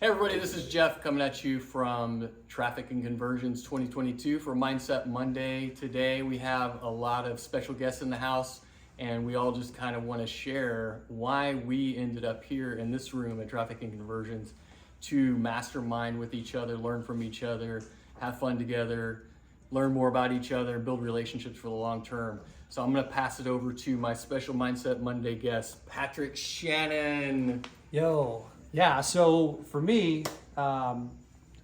Hey everybody, this is Jeff coming at you from Traffic and Conversions 2022 for Mindset Monday. Today we have a lot of special guests in the house and we all just kind of want to share why we ended up here in this room at Traffic and Conversions to mastermind with each other, learn from each other, have fun together, learn more about each other, build relationships for the long term. So I'm going to pass it over to my special Mindset Monday guest, Patrick Shannon. Yo. Yeah, so for me, a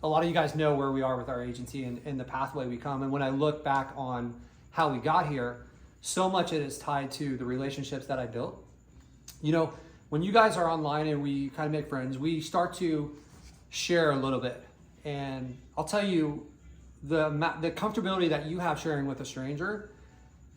lot of you guys know where we are with our agency and the pathway we come. And when I look back on how we got here, so much of it is tied to the relationships that I built. You know, when you guys are online and we kind of make friends, we start to share a little bit. And I'll tell you, the comfortability that you have sharing with a stranger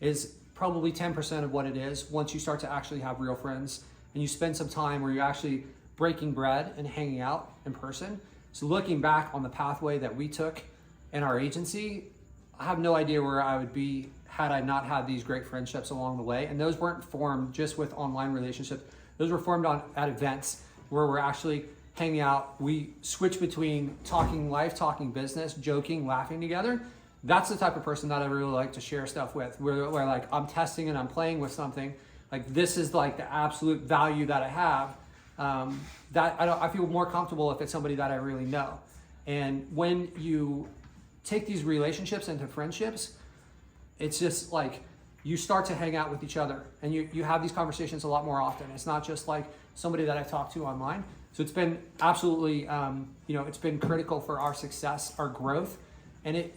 is probably 10% of what it is once you start to actually have real friends and you spend some time where you're actually breaking bread and hanging out in person. So looking back on the pathway that we took in our agency, I have no idea where I would be had I not had these great friendships along the way. And those weren't formed just with online relationships. Those were formed at events where we're actually hanging out. We switch between talking life, talking business, joking, laughing together. That's the type of person that I really like to share stuff with, where like I'm testing and I'm playing with something. Like this is like the absolute value that I have. That I feel more comfortable if it's somebody that I really know. And when you take these relationships into friendships, it's just like you start to hang out with each other and you have these conversations a lot more often. It's not just like somebody that I've talked to online. So it's been absolutely, it's been critical for our success, our growth. And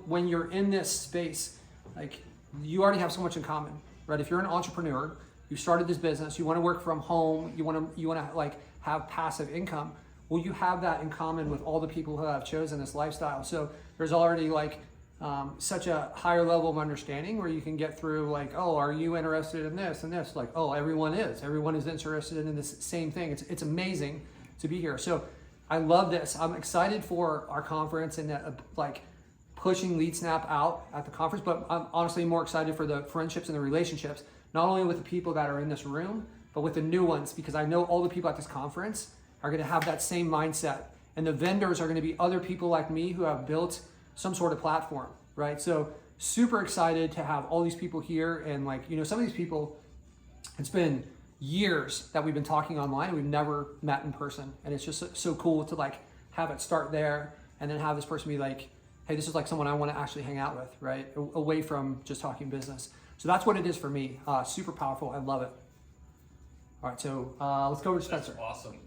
when you're in this space, like you already have so much in common, right? If you're an entrepreneur, you started this business, you want to work from home, you want to like have passive income. Well, you have that in common with all the people who have chosen this lifestyle. So there's already like such a higher level of understanding where you can get through like, oh, are you interested in this and this? Like, oh, everyone is interested in this same thing. It's amazing to be here. So I love this. I'm excited for our conference and like pushing LeadSnap out at the conference, but I'm honestly more excited for the friendships and the relationships, not only with the people that are in this room, but with the new ones, because I know all the people at this conference are going to have that same mindset. And the vendors are going to be other people like me who have built some sort of platform, right? So super excited to have all these people here. And like, some of these people, it's been years that we've been talking online and we've never met in person. And it's just so cool to like have it start there and then have this person be like, hey, this is like someone I want to actually hang out with, right? Away from just talking business. So that's what it is for me. Super powerful. I love it. All right, so let's go over to Spencer. That's awesome.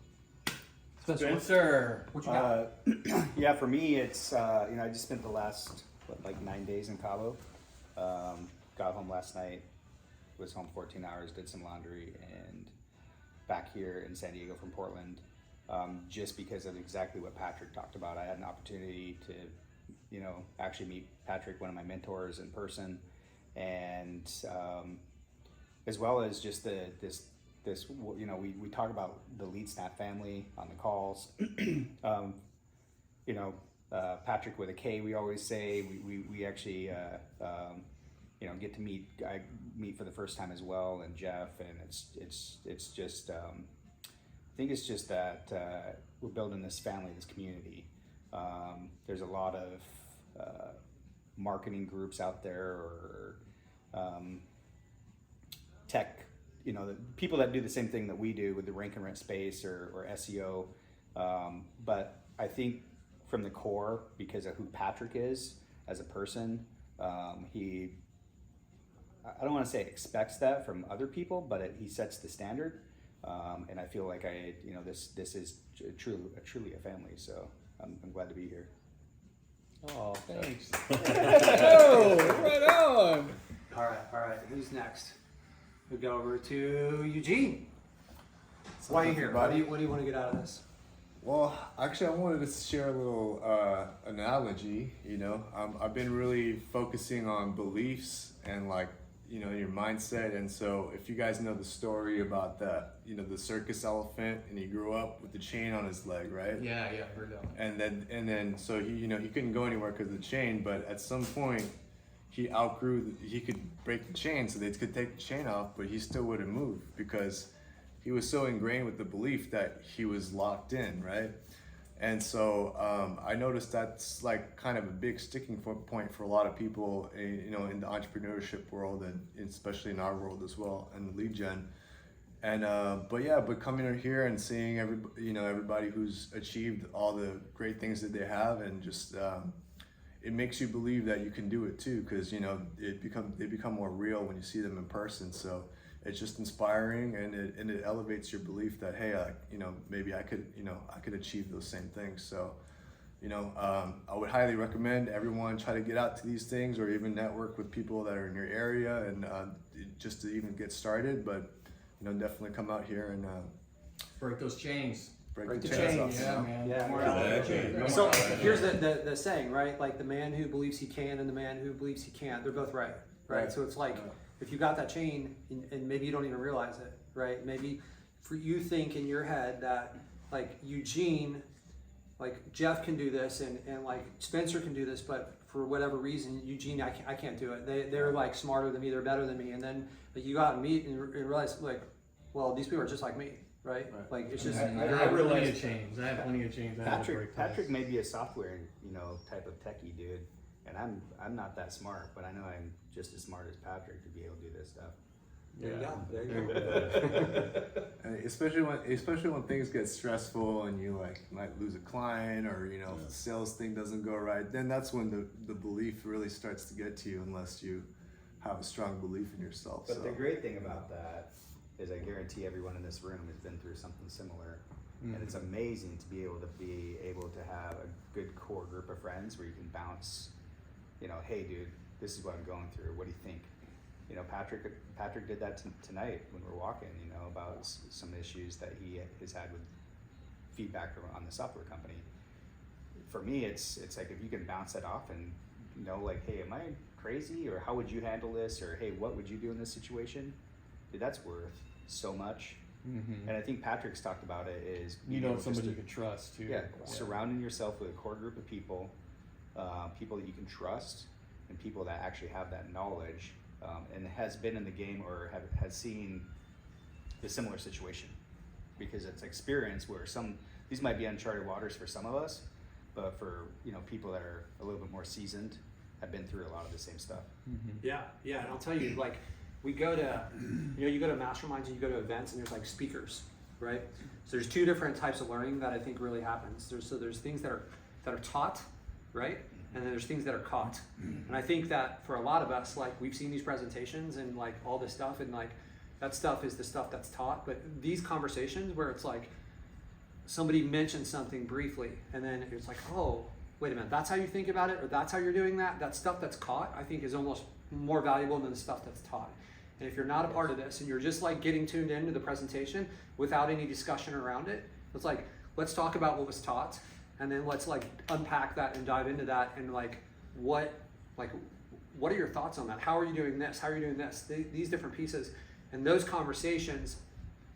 Spencer, what you got? Yeah, for me, it's, I just spent the last, 9 days in Cabo. Got home last night, was home 14 hours, did some laundry, and back here in San Diego from Portland, just because of exactly what Patrick talked about. I had an opportunity to, actually meet Patrick, one of my mentors, in person. And as well as just this we talk about the LeadSnap family on the calls. Patrick with a K, we always say. We actually get to meet for the first time as well, and Jeff, and it's just I think it's just that we're building this family, this community. There's a lot of marketing groups out there, or tech, the people that do the same thing that we do with the rank and rent space or SEO. But I think from the core, because of who Patrick is as a person, I don't want to say expects that from other people, but he sets the standard. And I feel like this is truly a family. So I'm glad to be here. Oh, thanks. Oh, right on. All right. Who's next? We go over to Eugene. Why are you here? What do you want to get out of this? Well, actually, I wanted to share a little analogy. I've been really focusing on beliefs and your mindset. And so if you guys know the story about the circus elephant, and he grew up with the chain on his leg, right? Yeah, I heard that one. And then so he couldn't go anywhere because of the chain, but at some point he could break the chain, so they could take the chain off, but he still wouldn't move because he was so ingrained with the belief that he was locked in, right? And so I noticed that's like kind of a big sticking point for a lot of people, in the entrepreneurship world, and especially in our world as well, and lead gen. And but coming in here and seeing everybody who's achieved all the great things that they have, and just it makes you believe that you can do it too, because they become more real when you see them in person. So it's just inspiring, and it elevates your belief that, hey, maybe I could achieve those same things. So I would highly recommend everyone try to get out to these things, or even network with people that are in your area, and just to even get started. But definitely come out here and Break those chains. Break the chains chains. off. Yeah, man. Yeah. More out of it. So here's the saying, right? Like, the man who believes he can and the man who believes he can't, they're both right? Right. So it's like, if you got that chain and maybe you don't even realize it, right? Maybe for you think in your head that like Eugene, like Jeff can do this and like Spencer can do this, but for whatever reason, Eugene, I can't do it. They're like smarter than me, they're better than me. And then like, you go out and meet and realize like, well, these people are just like me, right? Like, it's just, I have plenty of chains. I have plenty of chains. I have to break those. Patrick may be a software, type of techie dude, and I'm not that smart, but I know I'm just as smart as Patrick to be able to do this stuff. there you go. And especially when things get stressful and you might lose a client, or if the sales thing doesn't go right, then that's when the belief really starts to get to you, unless you have a strong belief in yourself. But the great thing about that is I guarantee everyone in this room has been through something similar. And it's amazing to be able to have a good core group of friends where you can bounce, hey dude, this is what I'm going through. What do you think? Patrick did that tonight when we were walking, about some issues that he has had with feedback on the software company. For me, it's like, if you can bounce that off and like, hey, am I crazy, or how would you handle this, or hey, what would you do in this situation? Dude, that's worth so much. And I think Patrick's talked about it is somebody you can trust too. Yeah, surrounding yourself with a core group of people, people that you can trust, and people that actually have that knowledge, and has been in the game or has seen a similar situation, because it's experience where these might be uncharted waters for some of us, but for people that are a little bit more seasoned, have been through a lot of the same stuff. Yeah, and I'll tell you, like, we go to, you go to masterminds and you go to events, and there's like speakers, right? So there's two different types of learning that I think really happens. There's things that are taught, right? And then there's things that are caught. And I think that for a lot of us, like, we've seen these presentations and like all this stuff, and like that stuff is the stuff that's taught. But these conversations where it's like somebody mentions something briefly, and then it's like, oh, wait a minute, that's how you think about it, or that's how you're doing that. That stuff that's caught, I think, is almost more valuable than the stuff that's taught. And if you're not a part of this and you're just like getting tuned into the presentation without any discussion around it, it's like, let's talk about what was taught, and then let's like unpack that and dive into that, and like what are your thoughts on that? How are you doing this? How are you doing this? These different pieces, and those conversations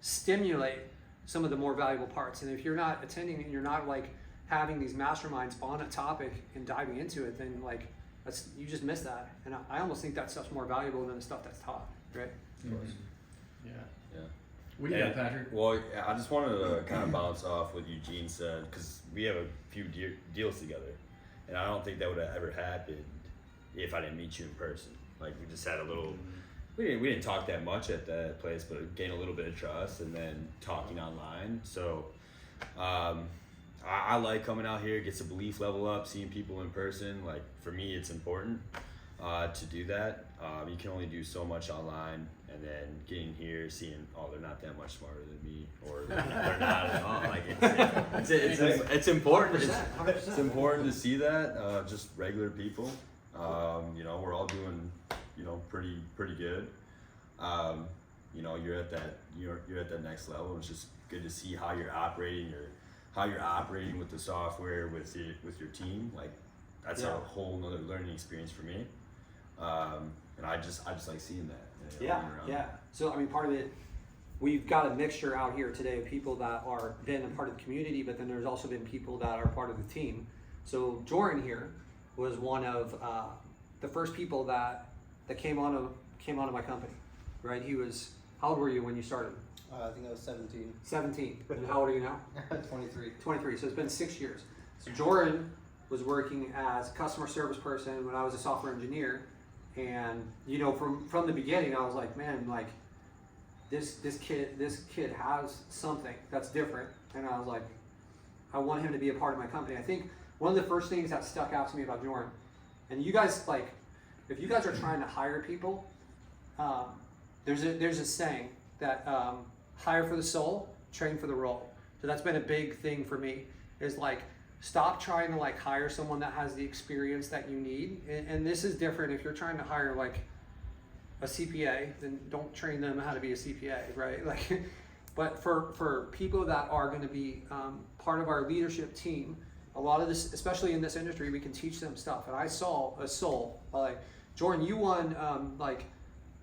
stimulate some of the more valuable parts. And if you're not attending and you're not like having these masterminds on a topic and diving into it, then like you just miss that. And I almost think that stuff's more valuable than the stuff that's taught, right? Of course. Yeah. What do you got, Patrick? Well, I just wanted to kind of bounce off what Eugene said, because we have a few deals together, and I don't think that would have ever happened if I didn't meet you in person. Like, we just had a little, we didn't talk that much at that place, but gained a little bit of trust, and then talking online. So I like coming out here, gets the belief level up, seeing people in person. Like, for me, it's important to do that. You can only do so much online, and then getting here, seeing, oh, they're not that much smarter than me, or they're not at all. Like, it's important. It's important to see that. Just regular people. We're all doing, pretty good. You're at that next level. It's just good to see how you're operating, with the software, with your team. Like, that's a whole nother learning experience for me. And I just like seeing that. Yeah. So I mean, part of it, we've got a mixture out here today of people that are been a part of the community, but then there's also been people that are part of the team. So Joran here was one of the first people that came onto my company, right? He was, how old were you when you started? I think I was 17. 17. And how old are you now? 23. 23. So it's been 6 years. So Jordan was working as a customer service person when I was a software engineer, and you know, from the beginning, I was like, man, like this kid has something that's different, and I was like, I want him to be a part of my company. I think one of the first things that stuck out to me about Jordan, and you guys, like, if you guys are trying to hire people, there's a saying that hire for the soul, train for the role. So that's been a big thing for me, is like, stop trying to like hire someone that has the experience that you need. And this is different. If you're trying to hire like a CPA, then don't train them how to be a CPA, right? Like, but for people that are going to be part of our leadership team, a lot of this, especially in this industry, we can teach them stuff. And I saw a soul, like, Jordan, you won like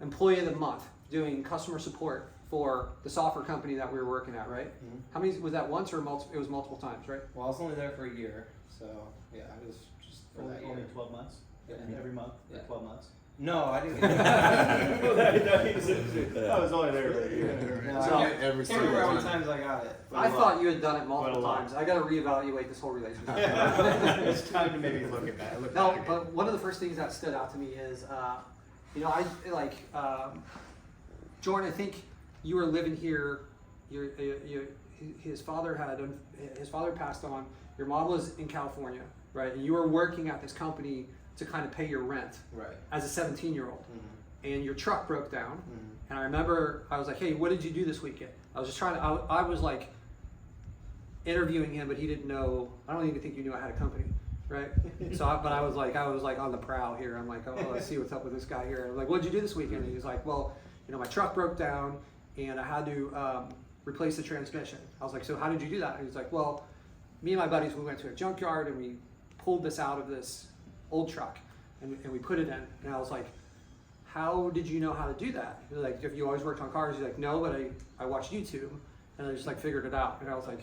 Employee of the Month doing customer support for the software company that we were working at, right? Mm-hmm. How many, was that once or multiple? It was multiple times, right? Well, I was only there for a year, so yeah, it was just for Only, that year. only 12 months? Yeah. And every month for Yeah. 12 months? No, I didn't. I was only there for a year. No, So- I Every can't remember how many single times I got it. I thought you had done it multiple But a lot. times. I got to reevaluate this whole relationship. It's time to maybe look at that. Look No, back. but one of the first things that stood out to me is, you know, I like Jordan. I think you were living here. His father passed on. Your mom was in California, right? And you were working at this company to kind of pay your rent Right. as a 17-year-old. Mm-hmm. And your truck broke down. Mm-hmm. And I remember I was like, hey, what did you do this weekend? I was just trying to, I was like interviewing him, but he didn't know, I don't even think you knew I had a company, right? So, but I was like on the prowl here. I'm like, oh, let's see what's up with this guy here. I'm like, what'd you do this weekend? And he was like, well, you know, my truck broke down and I had to replace the transmission. I was like, so how did you do that? And he was like, well, me and my buddies, we went to a junkyard and we pulled this out of this old truck and we put it in. And I was like, how did you know how to do that? He was like, if you always worked on cars? He's like, no, but I watched YouTube and I just like figured it out. And I was like,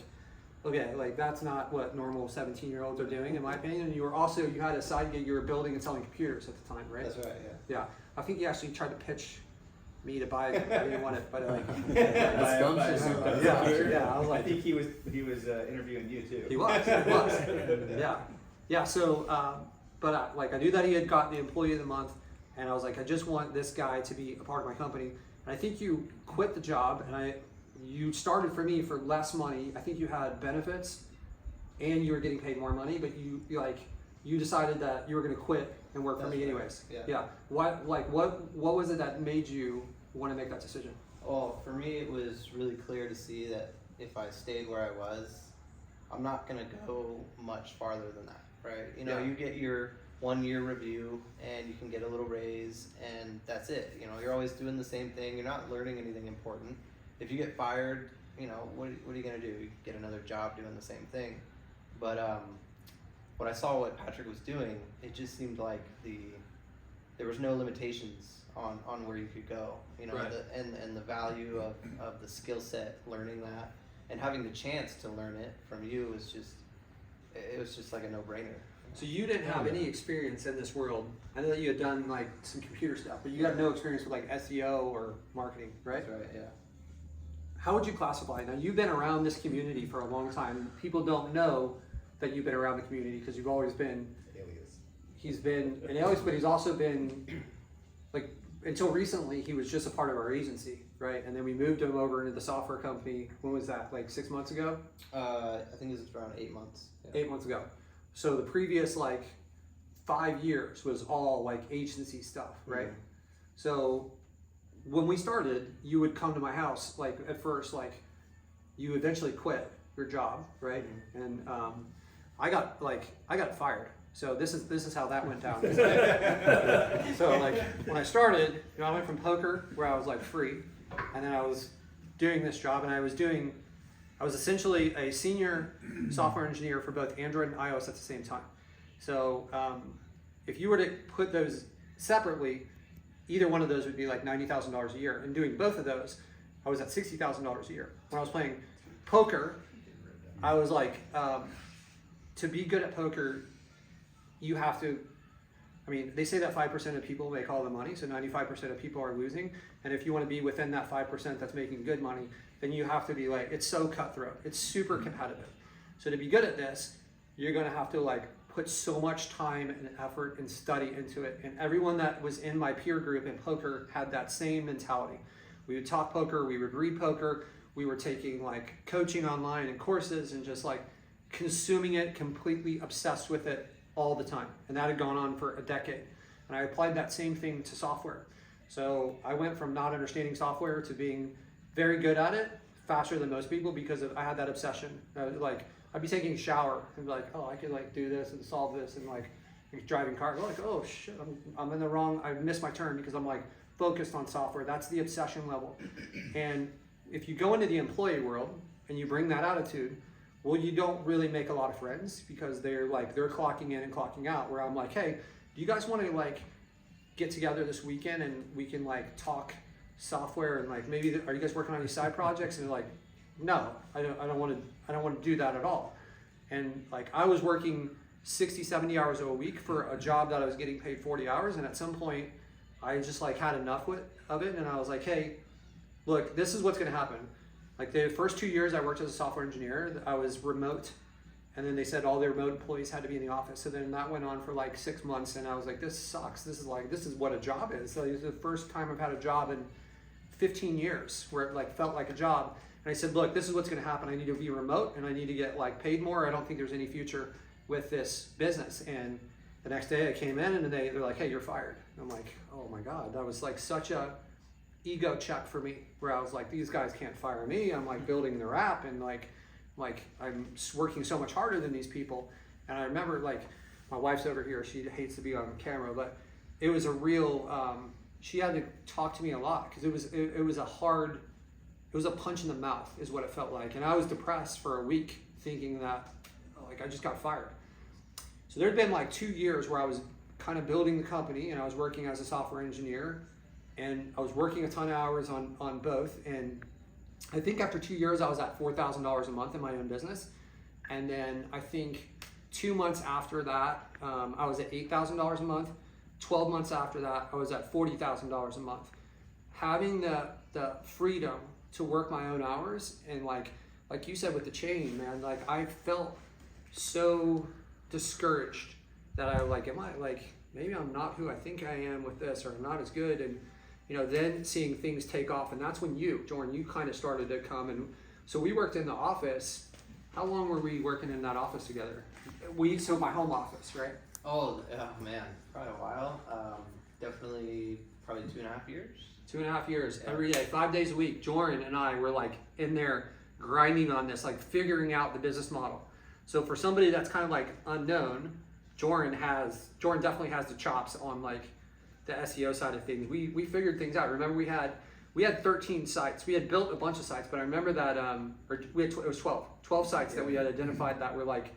okay, like that's not what normal 17-year-olds are doing, in my opinion. And you had a side gig, you were building and selling computers at the time, right? That's right. Yeah. Yeah. I think you actually tried to pitch me to buy it. I didn't want it, but like, yeah, I was I like, think he was interviewing you too. he was. Yeah. So, but like I knew that he had got the Employee of the Month, and I was like, I just want this guy to be a part of my company. And I think you quit the job, and you started for me for less money. I think you had benefits, and you were getting paid more money, but you decided that you were going to quit and work for That's me right. anyways. Yeah. What was it that made you want to make that decision? Well, for me, it was really clear to see that if I stayed where I was, I'm not gonna go much farther than that, right? You know, Yeah. you get your 1 year review and you can get a little raise and that's it. You know, you're always doing the same thing. You're not learning anything important. If you get fired, you know, what are you gonna do? You get another job doing the same thing. But when I saw what Patrick was doing, it just seemed like there was no limitations on where you could go. You know, Right. and the value of the skill set, learning that, and having the chance to learn it from you was just like a no-brainer. So you didn't have any experience in this world. I know that you had done like some computer stuff, but you had no experience with like SEO or marketing, right? That's right. Yeah. How would you classify? Now you've been around this community for a long time. People don't know that you've been around the community because you've always been. Alias. He's been an alias, but he's also been like until recently he was just a part of our agency, right? And then we moved him over into the software company. When was that? Like 6 months ago? I think it was around 8 months. Yeah. 8 months ago. So the previous like 5 years was all like agency stuff, right? Mhm. So when we started, you would come to my house like at first, like you eventually quit your job, right? And I got fired. So this is how that went down. So like when I started, you know, I went from poker where I was like free, and then I was doing this job, and I was essentially a senior software engineer for both Android and iOS at the same time. So if you were to put those separately, either one of those would be like $90,000 a year. And doing both of those, I was at $60,000 a year. When I was playing poker, I was like, to be good at poker, you have to, I mean, they say that 5% of people make all the money, so 95% of people are losing. And if you want to be within that 5% that's making good money, then you have to be like, it's so cutthroat. It's super competitive. So to be good at this, you're gonna have to like put so much time and effort and study into it. And everyone that was in my peer group in poker had that same mentality. We would talk poker, we would read poker, we were taking like coaching online and courses and just like consuming it, completely obsessed with it all the time. And that had gone on for a decade. And I applied that same thing to software. So I went from not understanding software to being very good at it faster than most people because I had that obsession. Like I'd be taking a shower and be like, oh, I could like do this and solve this, and like driving cars, like, oh shit, I'm in the wrong, I missed my turn because I'm like focused on software. That's the obsession level. And if you go into the employee world and you bring that attitude, well, you don't really make a lot of friends because they're clocking in and clocking out, where I'm like, hey, do you guys want to like get together this weekend and we can like talk software and like maybe are you guys working on any side projects? And they're like, no, I don't want to do that at all. And like I was working 60, 70 hours a week for a job that I was getting paid 40 hours, and at some point I just like had enough of it, and I was like, hey, look, this is what's going to happen. Like the first 2 years I worked as a software engineer, I was remote, and then they said all their remote employees had to be in the office. So then that went on for like 6 months, and I was like, this sucks. This is what a job is. So it's the first time I've had a job in 15 years where it like felt like a job. And I said, look, this is what's going to happen. I need to be remote and I need to get like paid more. I don't think there's any future with this business. And the next day I came in and they're like, hey, you're fired. And I'm like, oh my God, that was like such a ego check for me, where I was like, these guys can't fire me. I'm like building their app and like I'm working so much harder than these people. And I remember like my wife's over here, she hates to be on camera, but it was a real, she had to talk to me a lot because it was a punch in the mouth is what it felt like. And I was depressed for a week thinking that like I just got fired. So there'd been like 2 years where I was kind of building the company and I was working as a software engineer and I was working a ton of hours on both. And I think after 2 years I was at $4,000 a month in my own business. And then I think 2 months after that, I was at $8,000 a month. 12 months after that, I was at $40,000 a month. Having the freedom to work my own hours, and like you said with the chain, man, like I felt so discouraged that I like, am I like, maybe I'm not who I think I am with this, or I'm not as good. And you know, then seeing things take off, and that's when Jordan, you kind of started to come. And so we worked in the office. How long were we working in that office together? So my home office, right? Oh man, probably a while. Definitely probably 2.5 years. 2.5 years, every day, 5 days a week. Jordan and I were like in there grinding on this, like figuring out the business model. So for somebody that's kind of like unknown, Jordan definitely has the chops on like the SEO side of things. We figured things out. Remember we had 13 sites. We had built a bunch of sites, but I remember that it was 12 sites that we had identified that were like,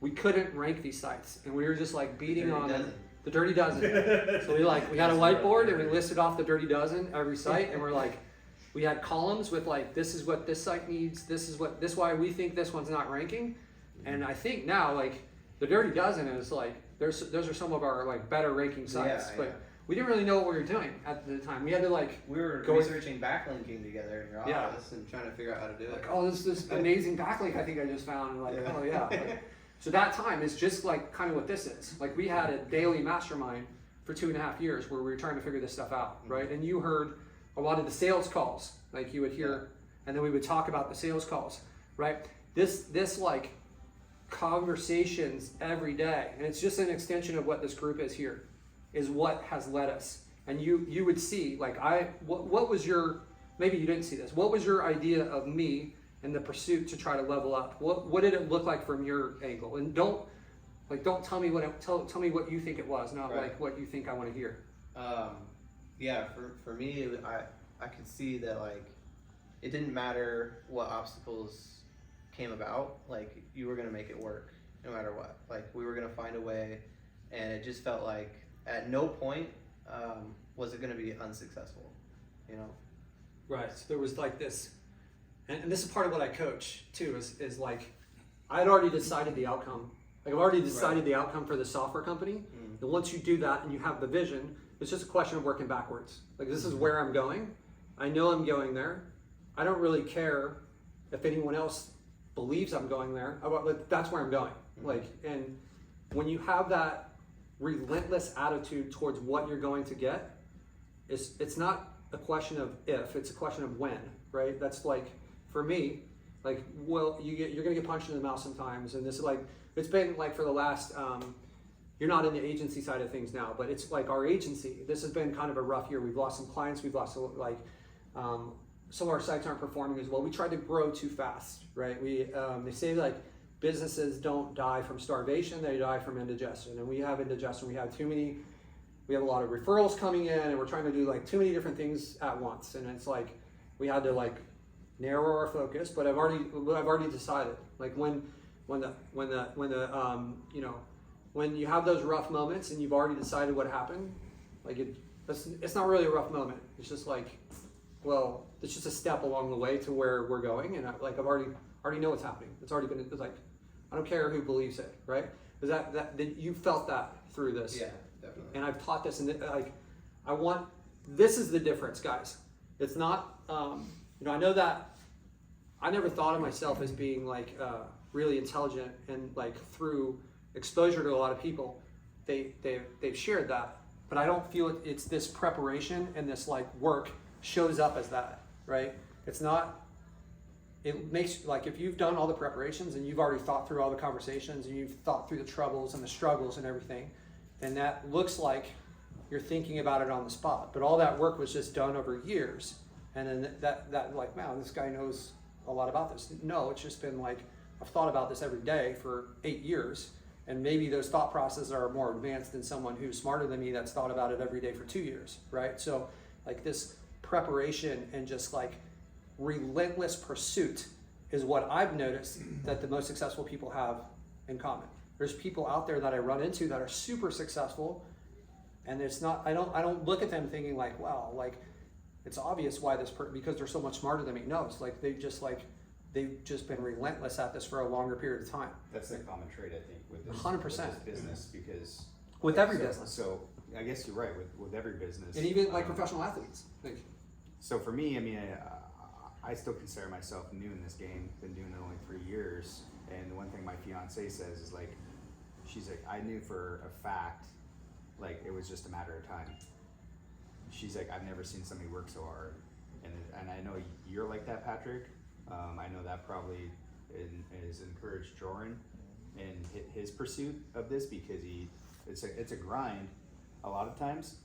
we couldn't rank these sites, and we were just like beating on them. The dirty dozen. So we had a whiteboard and we listed off the dirty dozen every site, and we're like, we had columns with like, this is what this site needs, this is why we think this one's not ranking. And I think now like the dirty dozen is like, those are some of our like better ranking sites, but we didn't really know what we were doing at the time. We had to like, we were researching backlinking together in your office and trying to figure out how to do it. Like, oh, this amazing backlink I think I just found. And like, oh yeah. Like, so that time is just like kind of what this is. Like we had a daily mastermind for 2.5 years where we were trying to figure this stuff out, right? And you heard a lot of the sales calls, like you would hear, and then we would talk about the sales calls, right? This like conversations every day, and it's just an extension of what this group is here, is what has led us. And you would see, like what was your, maybe you didn't see this, what was your idea of me in the pursuit to try to level up? What did it look like from your angle? And don't tell me tell me what you think it was, not like what you think I want to hear. For me, I could see that like it didn't matter what obstacles came about, like you were gonna make it work no matter what. Like we were gonna find a way, and it just felt like at no point was it gonna be unsuccessful, you know? Right. So there was like this. And this is part of what I coach too, is like, I had already decided the outcome. Like I've already decided the outcome for the software company. And once you do that and you have the vision, it's just a question of working backwards. Like this is where I'm going. I know I'm going there. I don't really care if anyone else believes I'm going there. That's where I'm going. Like, and when you have that relentless attitude towards what you're going to get, it's not a question of if, it's a question of when, right? That's like, for me, like, well, you're gonna get punched in the mouth sometimes, and this is like, it's been like for the last, you're not in the agency side of things now, but it's like our agency, this has been kind of a rough year. We've lost some clients, we've lost like, some of our sites aren't performing as well. We tried to grow too fast, right? They say like businesses don't die from starvation, they die from indigestion. And we have indigestion, we have a lot of referrals coming in, and we're trying to do like too many different things at once. And it's like, we had to like narrow our focus, but I've already decided, like when you have those rough moments and you've already decided what happened, like it's not really a rough moment. It's just like, well, it's just a step along the way to where we're going, and I've already know what's happening. It's like, I don't care who believes it, right? Is that you felt that through this? Yeah, definitely. And I've taught this, and this is the difference, guys. It's not, I know that I never thought of myself as being like really intelligent, and like through exposure to a lot of people, they've shared that, but I don't feel it's this preparation and this like work shows up as that, right? It's not, it makes, like, if you've done all the preparations and you've already thought through all the conversations and you've thought through the troubles and the struggles and everything, then that looks like you're thinking about it on the spot. But all that work was just done over years. And then that like, wow, this guy knows a lot about this. No, it's just been like, I've thought about this every day for 8 years. And maybe those thought processes are more advanced than someone who's smarter than me that's thought about it every day for 2 years, right? So like this preparation and just like relentless pursuit is what I've noticed that the most successful people have in common. There's people out there that I run into that are super successful, and it's not, I don't look at them thinking like, wow, like it's obvious why because they're so much smarter than me. No, it's like they've just been relentless at this for a longer period of time. That's the common trait, I think, with this, 100%. with this business, because With every business. So I guess you're right with every business, And even like professional athletes. Like, so for me, I mean, I still consider myself new in this game. Been doing it only 3 years, and the one thing my fiance says is like, she's like, I knew for a fact, like it was just a matter of time. She's like, I've never seen somebody work so hard, and I know you're like that, Patrick. I know that probably is encouraged Joran in his pursuit of this, because it's a grind a lot of times,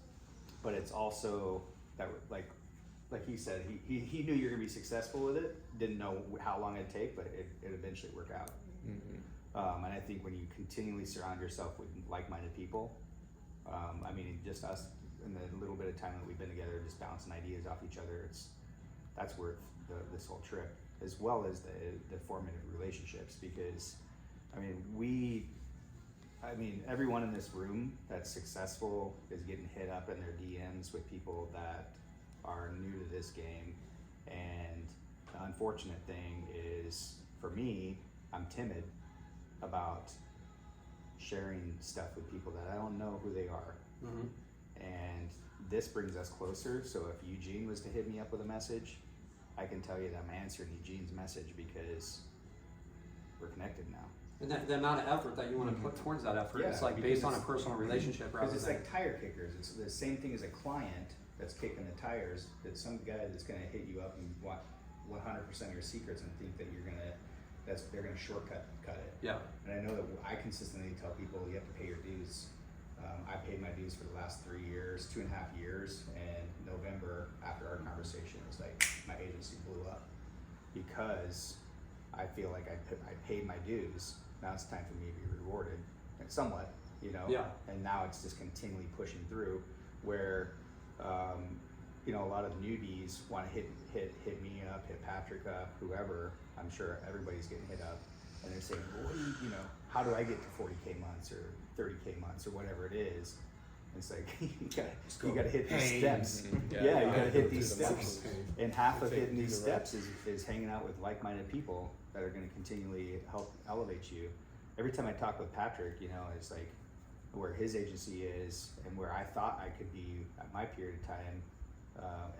but it's also that like he said, he knew you're gonna be successful with it, didn't know how long it'd take, but it eventually worked out. And I think when you continually surround yourself with like-minded people, I mean, just us in the little bit of time that we've been together, just bouncing ideas off each other, that's worth this whole trip, as well as the formative relationships. Because I mean, everyone in this room that's successful is getting hit up in their DMs with people that are new to this game. And the unfortunate thing is, for me, I'm timid about sharing stuff with people that I don't know who they are. mm-hmm. And this brings us closer. So if Eugene was to hit me up with a message, I can tell you that I'm answering Eugene's message because we're connected now. And the amount of effort that you want to put towards that effort is like based on a personal relationship rather Because it's than like tire kickers. It's the same thing as a client that's kicking the tires. That some guy that's going to hit you up and want 100% of your secrets and think that they're going to shortcut it. Yeah. And I know that I consistently tell people you have to pay your dues. I paid my dues for the last 3 years, 2.5 years, and November, after our conversation, it was like my agency blew up because I feel like I paid my dues. Now it's time for me to be rewarded, and somewhat, Yeah. And now it's just continually pushing through, where a lot of the newbies want to hit me up, hit Patrick up, whoever. I'm sure everybody's getting hit up, and they're saying, well, how do I get to 40K months or 30K months or whatever it is? And it's like you gotta hit these steps. Yeah, you gotta hit these steps. And half of hitting these steps is hanging out with like-minded people that are going to continually help elevate you. Every time I talk with Patrick, it's like where his agency is and where I thought I could be at my period of time,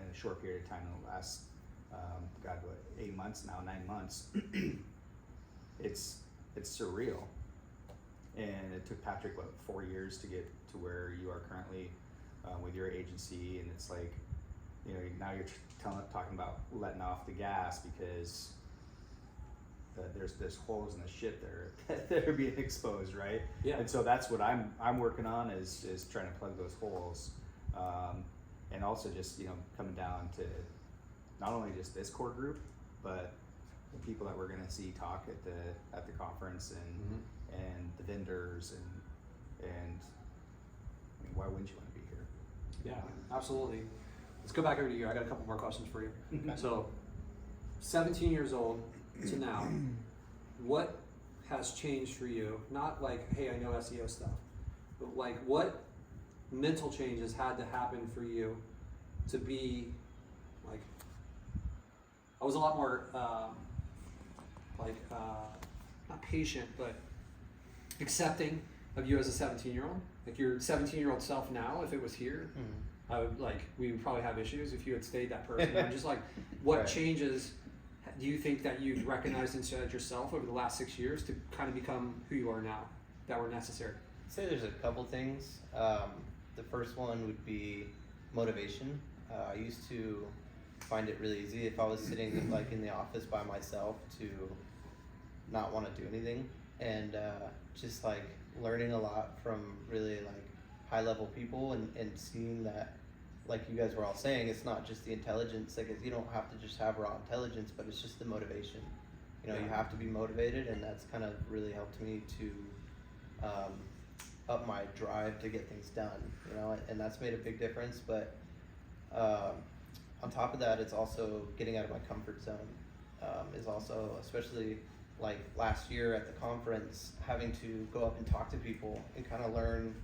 in a short period of time in the last God, what, 8 months now, 9 months. It's surreal. And it took Patrick, what, 4 years to get to where you are currently with your agency. And it's like, you know, now you're talking about letting off the gas because there's holes in the ship that are being exposed, right? Yeah. And so that's what I'm working on is trying to plug those holes, and also just, you know, coming down to not only just this core group, but the people that we're going to see talk at the conference and the vendors and I mean, why wouldn't you want to be here? Yeah, absolutely. Let's go back over to you. I got a couple more questions for you. So, 17 years old to now, what has changed for you? Not like, hey, I know SEO stuff, but like what mental changes had to happen for you to be like, I was a lot more not patient, but accepting of you as a 17-year-old. Like your 17-year-old self now, if it was here, I would we would probably have issues if you had stayed that person. I'm just like, what Right. changes do you think that you've recognized inside yourself over the last 6 years to kind of become who you are now that were necessary? I'd say there's a couple things. The first one would be motivation. I used to find it really easy if I was sitting like in the office by myself to not want to do anything, and just like learning a lot from really like high level people and seeing that, like you guys were all saying, it's not just the intelligence. Like you don't have to just have raw intelligence, but it's just the motivation. You know, you have to be motivated, and that's kind of really helped me to up my drive to get things done. You know, and that's made a big difference. But on top of that, it's also getting out of my comfort zone. Is also, especially like last year at the conference, having to go up and talk to people and kind of learn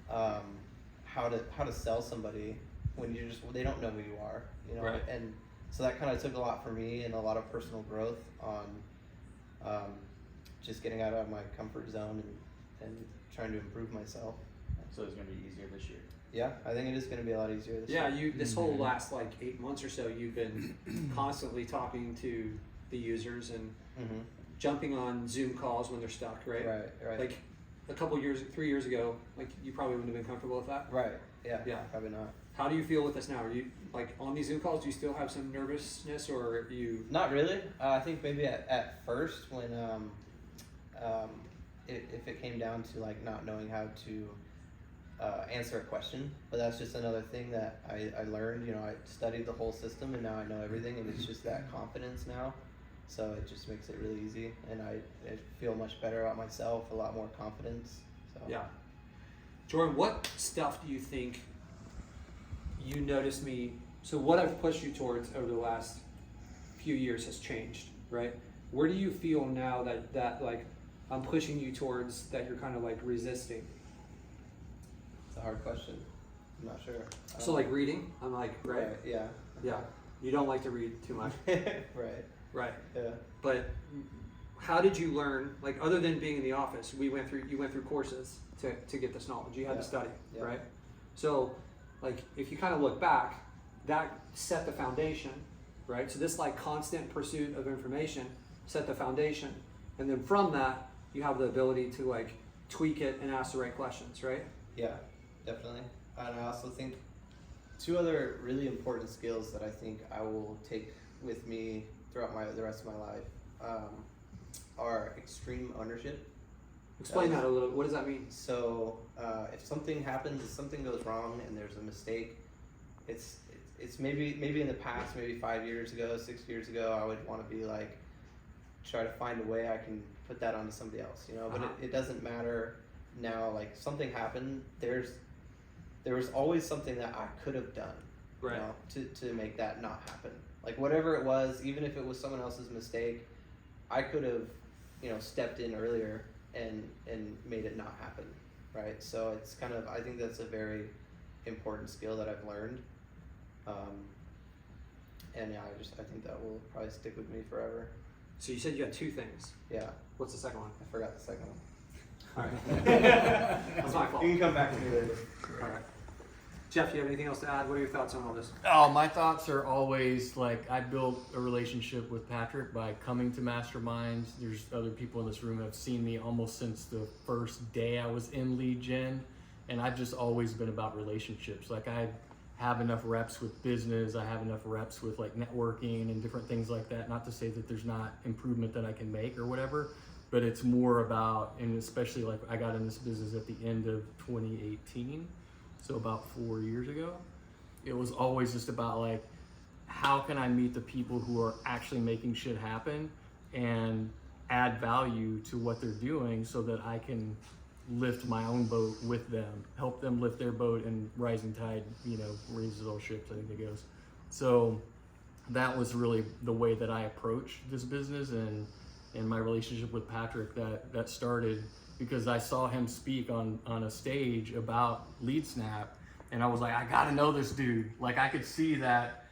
how to sell somebody when they don't know who you are, you know. Right. And so that kind of took a lot for me and a lot of personal growth on just getting out of my comfort zone and trying to improve myself. So it's gonna be easier this year. Yeah, I think it is going to be a lot easier this Yeah, year. this whole last like 8 months or so, you've been constantly talking to the users and Mm-hmm. jumping on Zoom calls when they're stuck, right? Right. Like a couple years, 3 years ago, like you probably wouldn't have been comfortable with that. Right. Yeah. Yeah. Probably not. How do you feel with this now? Are you like on these Zoom calls? Do you still have some nervousness, or are you? Not really. I think maybe at first when if it came down to like not knowing how to answer a question, but that's just another thing that I learned. You know, I studied the whole system and now I know everything, and it's just that confidence now. So it just makes it really easy, and I feel much better about myself, a lot more confidence. So Yeah. Jordan, what stuff do you think you noticed me? So what I've pushed you towards over the last few years has changed, right? Where do you feel now that like I'm pushing you towards that you're kind of like resisting? it's a hard question. I'm not sure. So like reading, I'm like, right? Yeah. Yeah. You don't like to read too much. Right. Right. Yeah. But how did you learn, like other than being in the office, you went through courses to get this knowledge. You had Yeah. to study, Yeah. right? So like if you kind of look back, that set the foundation, right? So this like constant pursuit of information set the foundation. And then from that, you have the ability to like tweak it and ask the right questions, right? Yeah, definitely. And I also think two other really important skills that I think I will take with me throughout the rest of my life are extreme ownership. Explain that a little. What does that mean? So if something happens, if something goes wrong and there's a mistake, it's maybe in the past, maybe 5 years ago, 6 years ago, I would want to be like, try to find a way I can put that onto somebody else, you know. But it doesn't matter now. Like something happened, there was always something that I could have done, Right. you know, to make that not happen. Like whatever it was, even if it was someone else's mistake, I could have, you know, stepped in earlier and made it not happen, right? So it's kind of, I think that's a very important skill that I've learned, and yeah, I think that will probably stick with me forever. So you said you had two things. Yeah, What's the second one? I forgot the second one. All right. That's my fault. You can come back to me later. All right. Jeff, you have anything else to add? What are your thoughts on all this? Oh, my thoughts are always like I built a relationship with Patrick by coming to masterminds. There's other people in this room that have seen me almost since the first day I was in lead gen, and I've just always been about relationships. Like I have enough reps with business, I have enough reps with like networking and different things like that. Not to say that there's not improvement that I can make or whatever, but it's more about, and especially like I got in this business at the end of 2018. So about 4 years ago, it was always just about like, how can I meet the people who are actually making shit happen and add value to what they're doing so that I can lift my own boat with them, help them lift their boat, and rising tide, you know, raises all ships, I think it goes. So that was really the way that I approached this business and my relationship with Patrick that started because I saw him speak on a stage about LeadSnap, and I was like, I gotta know this dude. Like I could see that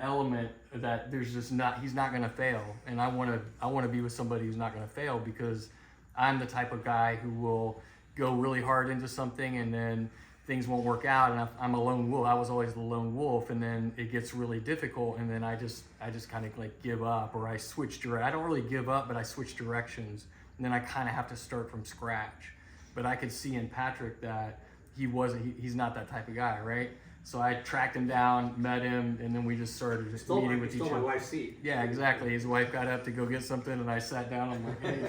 element that there's just he's not gonna fail, and I wanna be with somebody who's not gonna fail because I'm the type of guy who will go really hard into something and then things won't work out, and I'm a lone wolf. I was always the lone wolf, and then it gets really difficult, and then I just kind of like give up, or I switch I don't really give up, but I switch directions. And then I kind of have to start from scratch. But I could see in Patrick that he's not that type of guy, right? So I tracked him down, met him, and then we just started meeting with each other. Stole my wife's seat. Yeah, exactly. His wife got up to go get something, and I sat down. I'm like, hey,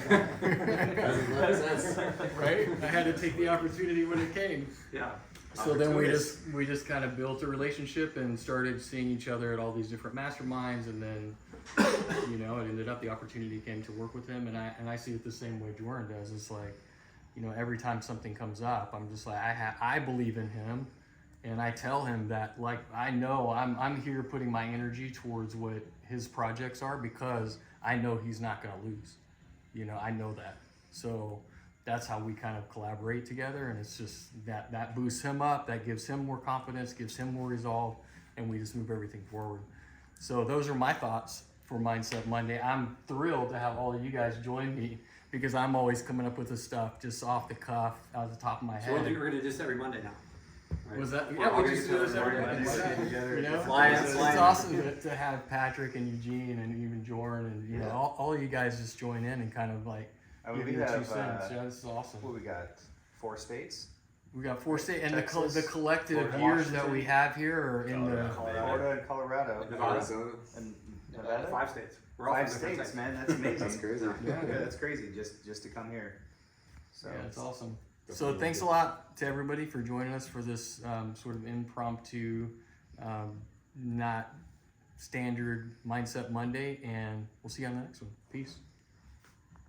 right? I had to take the opportunity when it came. Yeah. So then we just kind of built a relationship and started seeing each other at all these different masterminds, and then you know, it ended up the opportunity came to work with him, and I see it the same way Jordan does. It's like, you know, every time something comes up, I'm just like I believe in him, and I tell him that like I know I'm here putting my energy towards what his projects are because I know he's not gonna lose. You know, I know that. So that's how we kind of collaborate together, and it's just that boosts him up, that gives him more confidence, gives him more resolve, and we just move everything forward. So those are my thoughts for Mindset Monday. I'm thrilled to have all of you guys join me because I'm always coming up with this stuff just off the cuff, out of the top of my head. So we're gonna do this every Monday now. Right? Was that? We're Yeah, all we gonna just get do this every together Monday. Monday together. You know, It's it's awesome to have Patrick and Eugene and even Jordan and you know all of you guys just join in and kind of like I mean, give we your 2 have, cents. Yeah, this is awesome. What we got? 4 states? We got 4 states, and Texas, the collective Florida, years that Washington, we have here are in the. Florida and Colorado. Nevada. Arizona. And Nevada? 5 states. We're all 5 from different states, man. That's amazing. That's crazy. Yeah, that's crazy. Just to come here. So Yeah, it's awesome. So thanks a lot to everybody for joining us for this sort of impromptu, not standard Mindset Monday, and we'll see you on the next one. Peace.